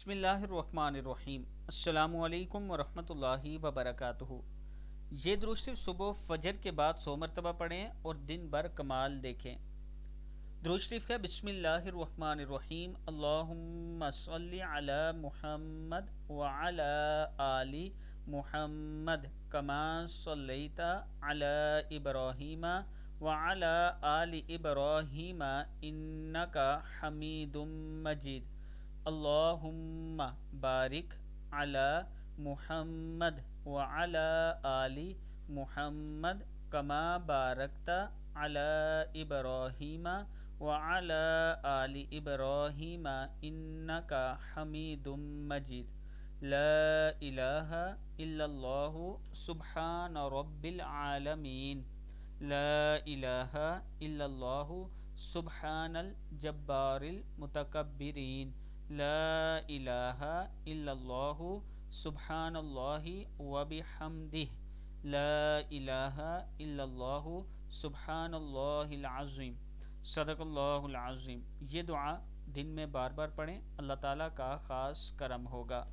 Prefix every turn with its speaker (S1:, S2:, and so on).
S1: بسم اللہ الرحمن الرحیم۔ السلام علیکم ورحمۃ اللہ وبرکاتہ۔ یہ درود صرف صبح فجر کے بعد 100 مرتبہ پڑھیں اور دن بھر کمال دیکھیں۔ درود شریف ہے بسم اللہ الرحمن الرحیم، اللہم صلی علی محمد وعلی آل محمد کما صلیت علی ابراہیم وعلی آل ابراہیم انک حمید مجید، اللہم بارک علی محمد وعلی آل محمد کما بارکت علی ابراہیم وعلی آل ابراہیم انک حمید مجید، لا الہ الا اللہ سبحان رب العالمین، لا الہ الا اللہ سبحان الجبار المتکبرین، لا الہ الا اللہ سبحان اللہ وبحمدہ، لا الہ الا اللہ سبحان اللہ العظیم، صدق اللہ العظیم۔ یہ دعا دن میں بار بار پڑھیں، اللہ تعالیٰ کا خاص کرم ہوگا۔